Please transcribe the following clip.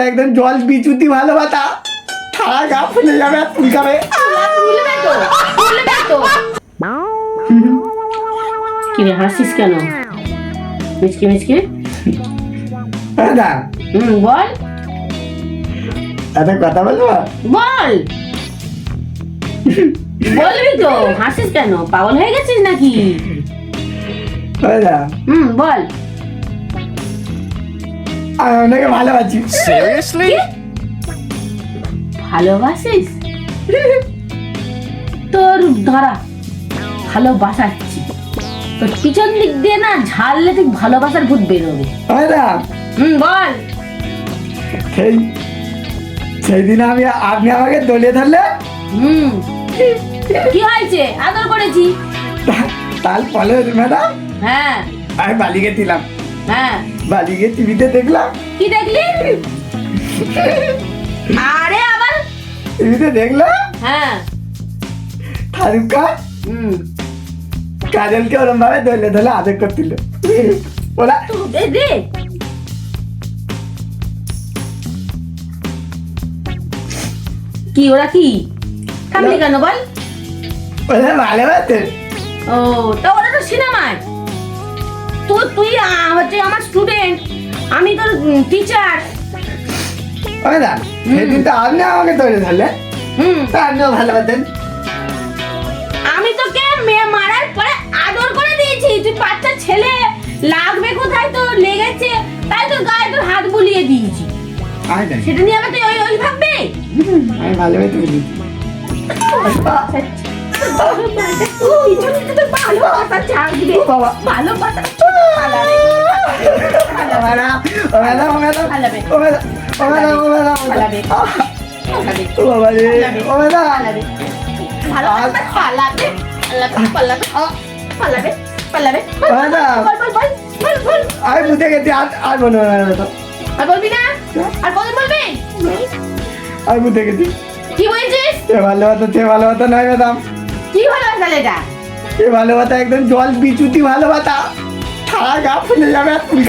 একদম জল বিচুতি ভালোবাসা সারা গা ফুলে যাবে আর চুলকাবে। কি রে হাসিস কেন? মিচকে মিচকে দাদা বল একটা কথা বলবো? বল বলবি তো, হাসিস কেন? পাগল হয়ে গেছিস নাকি? দাদা বল। আমি আপনাকে ভালোবাসি। Seriously? ভালোবাসিস? তোর দাঁড়া ভালোবাসাচ্ছি, তোর পিছন দিক দিয়ে না ঝাললে ঠিক ভালোবাসার ভূত বেরোবে। দাদা বল। সেই দিন আপনি আমাকে দলিয়ে ধরলে কি হয়েছে? আদর করেছি। তারপরে ম্যাডাম হ্যাঁ আমি বালি গেছিলাম, হ্যাঁ বালি গিয়ে টিভিতে দেখলাম। কি দেখলি? আরে আবার টিভিতে দেখলাম হ্যাঁ শাহরুখ খান কাজলকে ওরম ভাবে ধরলে ধরলে আদর করছিল। ওরা দে দে কি, ওরা কি থামলি কেন বল? ওরা ভালোবাসে। ও তা ওরা তো সিনেমায়, তুই হচ্ছে আমার স্টুডেন্ট, আমি তোর টিচার। ওরা সেদিন তো আপনি আমাকে ধরে ধরলে, তা আপনিও ভালোবাসেন। আমি তোকে মেয়ে মারার পরে আদর করে দিয়েছি, তুই বাচ্চা ছেলে লাগবে কোথায় তোর লেগেছে তাই তোর গায়ে তোর হাত বুলিয়ে দিয়েছি, সেটা নিয়ে আবার তুই ওই ভাববে? আমি ভালোবাসি বলি। ভালোবাসা চাকবে, ভালোবাসা আমি বুঝে গেছি, আর মনে হয় না তো। আর বলবি না? আর কত বলবি? আমি বুঝে গেছি। কি বলছিস? সে ভালোবাসা নয় ম্যাডাম, কি ভালোবাসা এটা? সে ভালোবাসা একদম জল বিচুতি ভালোবাসা সারা গা ফুলে যাবে আর